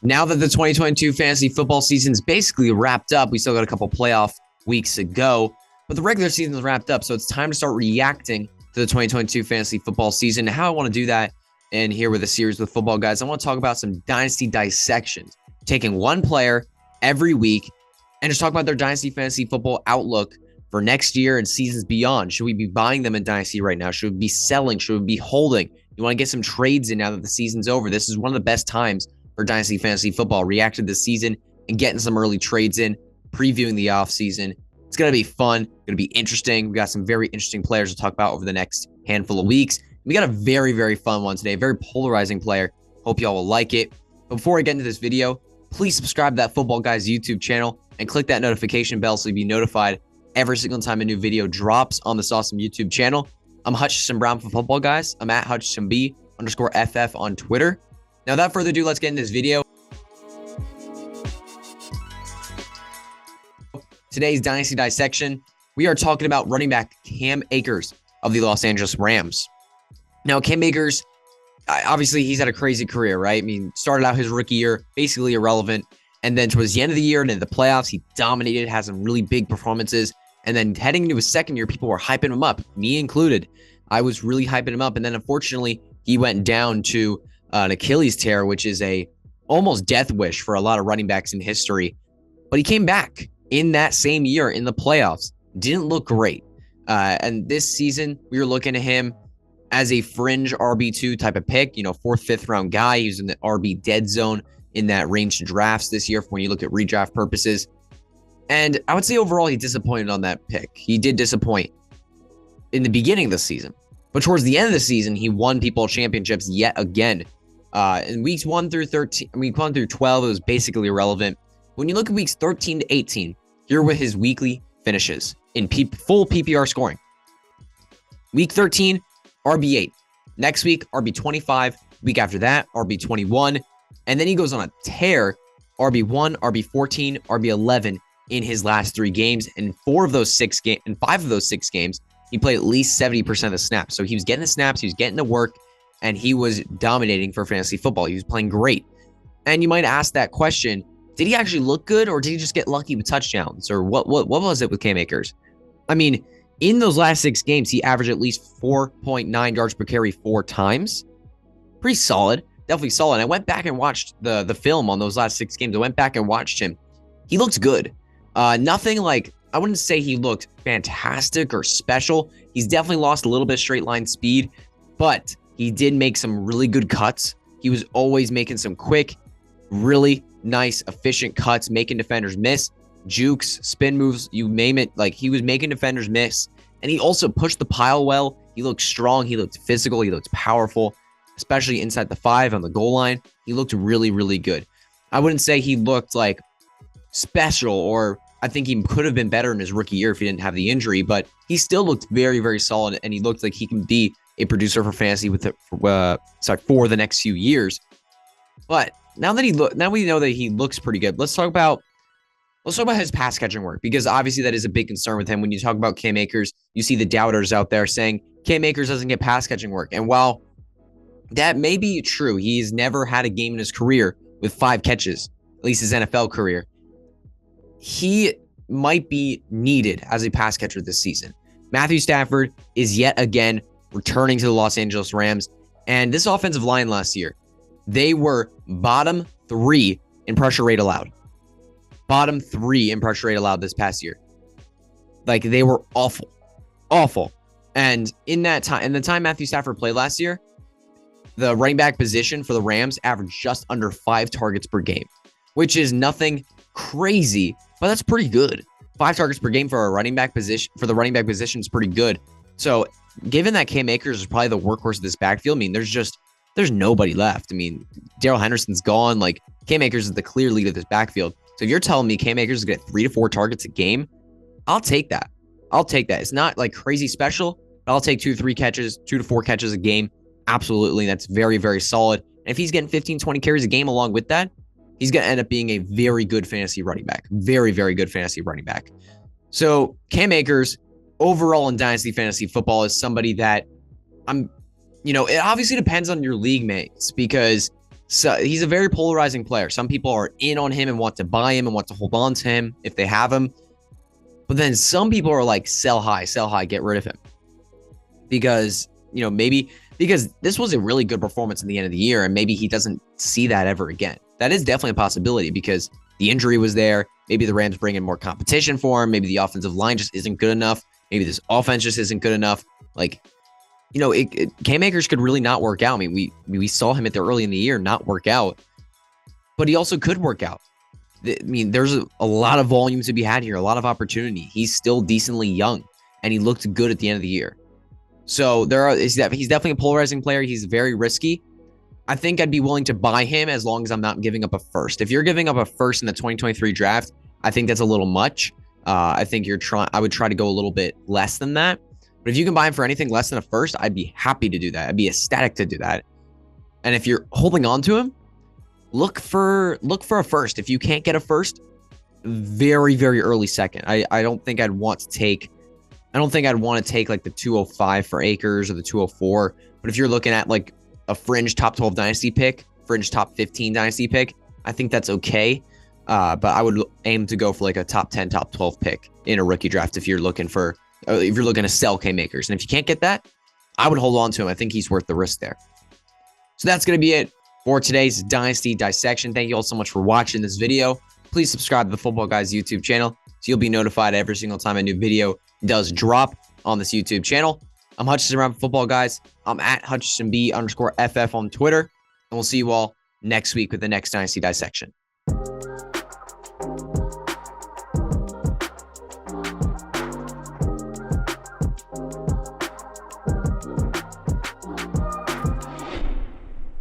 Now that the 2022 fantasy football season is basically wrapped up, we still got a couple playoff weeks to go, but the regular season is wrapped up, so it's time to start reacting to the 2022 fantasy football season. How I want to do that, and here with a series with football guys, I want to talk about some dynasty dissections, taking one player every week and just talk about their dynasty fantasy football outlook for next year and seasons beyond. Should we be buying them in dynasty right now? Should we be selling? Should we be holding? You want to get some trades in now that the season's over. This is one of the best times for dynasty fantasy football. React to the season and getting some early trades in, previewing the offseason. It's going to be fun, going to be interesting. We got some very interesting players to talk about over the next handful of weeks. We got a very, very fun one today, a very polarizing player. Hope y'all will like it. But before I get into this video, please subscribe to that Football Guys YouTube channel and click that notification bell so you'll be notified every single time a new video drops on this awesome YouTube channel. I'm Hutchinson Brown for Football Guys. I'm at HutchinsonB_FF on Twitter. Now, without further ado, let's get into this video. Today's Dynasty Dissection, we are talking about running back Cam Akers of the Los Angeles Rams. Now, Cam Akers, obviously, he's had a crazy career, right? I mean, started out his rookie year basically irrelevant, and then towards the end of the year and in the playoffs, he dominated, had some really big performances, and then heading into his second year, people were hyping him up, me included. I was really hyping him up, and then unfortunately, he went down to an Achilles tear, which is a almost death wish for a lot of running backs in history. But he came back in that same year in the playoffs. Didn't look great. And this season, we were looking at him as a fringe RB2 type of pick, fourth, fifth round guy. He was in the RB dead zone in that range to drafts this year when you look at redraft purposes. And I would say overall, he disappointed on that pick. He did disappoint in the beginning of the season. But towards the end of the season, he won people championships yet again. In weeks 1 through 13, week 1 through 12, it was basically irrelevant. When you look at weeks 13 to 18, here were his weekly finishes in full PPR scoring. Week 13, RB8. Next week, RB25. Week after that, RB21. And then he goes on a tear, RB1, RB14, RB11 in his last 3 games. And 5 of those 6 games, he played at least 70% of the snaps. So he was getting the snaps, he was getting the work, and he was dominating for fantasy football. He was playing great. And you might ask that question, did he actually look good, or did he just get lucky with touchdowns? Or what was it with Cam Akers? I mean, in those last 6 games, he averaged at least 4.9 yards per carry 4 times. Pretty solid. Definitely solid. I went back and watched the film on those last 6 games. I went back and watched him. He looked good. Nothing like, I wouldn't say he looked fantastic or special. He's definitely lost a little bit of straight line speed, but he did make some really good cuts. He was always making some quick, really nice, efficient cuts, making defenders miss. Jukes, spin moves, you name it. Like, he was making defenders miss. And he also pushed the pile well. He looked strong. He looked physical. He looked powerful, especially inside the 5 on the goal line. He looked really, really good. I wouldn't say he looked like special, or I think he could have been better in his rookie year if he didn't have the injury, but he still looked very, very solid, and he looked like he can be a producer for fantasy for the next few years. But now we know that he looks pretty good. Let's talk about his pass catching work, because obviously that is a big concern with him. When you talk about Cam Akers, you see the doubters out there saying Cam Akers doesn't get pass catching work. And while that may be true, he's never had a game in his career with 5 catches, at least his NFL career. He might be needed as a pass catcher this season. Matthew Stafford is yet again returning to the Los Angeles Rams, and this offensive line last year, they were bottom 3 in pressure rate allowed. Bottom 3 in pressure rate allowed this past year. Like, they were awful. And in the time Matthew Stafford played last year, the running back position for the Rams averaged just under 5 targets per game, which is nothing crazy, but that's pretty good. 5 targets per game for a running back position, is pretty good. So, given that Cam Akers is probably the workhorse of this backfield, I mean, there's nobody left. I mean, Darrell Henderson's gone. Like, Cam Akers is the clear lead of this backfield. So if you're telling me Cam Akers is going to get 3 to 4 targets a game, I'll take that. It's not like crazy special, but I'll take 2 to 4 catches a game. Absolutely. That's very, very solid. And if he's getting 15, 20 carries a game along with that, he's going to end up being a very good fantasy running back. Very, very good fantasy running back. So Cam Akers, overall in Dynasty Fantasy Football, is somebody that it obviously depends on your league mates, because So he's a very polarizing player. Some people are in on him and want to buy him and want to hold on to him if they have him. But then some people are like, sell high, get rid of him. Because, maybe because this was a really good performance in the end of the year, and maybe he doesn't see that ever again. That is definitely a possibility because the injury was there. Maybe the Rams bring in more competition for him. Maybe the offensive line just isn't good enough. Maybe this offense just isn't good enough. Cam Akers could really not work out. I mean, we saw him early in the year not work out, but he also could work out. I mean, there's a lot of volume to be had here, a lot of opportunity. He's still decently young, and he looked good at the end of the year. So he's definitely a polarizing player. He's very risky. I think I'd be willing to buy him as long as I'm not giving up a first. If you're giving up a first in the 2023 draft, I think that's a little much. I think I would try to go a little bit less than that. But if you can buy him for anything less than a first, I'd be happy to do that. I'd be ecstatic to do that. And if you're holding on to him, look for a first. If you can't get a first, very, very early second. I don't think I'd want to take like the 205 for Akers or the 204. But if you're looking at like a fringe top 12 dynasty pick, fringe top 15 dynasty pick, I think that's okay. But I would aim to go for like a top 10, top 12 pick in a rookie draft if you're looking to sell Cam Akers. And if you can't get that, I would hold on to him. I think he's worth the risk there. So that's going to be it for today's Dynasty Dissection. Thank you all so much for watching this video. Please subscribe to the Football Guys YouTube channel so you'll be notified every single time a new video does drop on this YouTube channel. I'm Hutchinson Brown, Football Guys. I'm at HutchinsonB_FF on Twitter. And we'll see you all next week with the next Dynasty Dissection.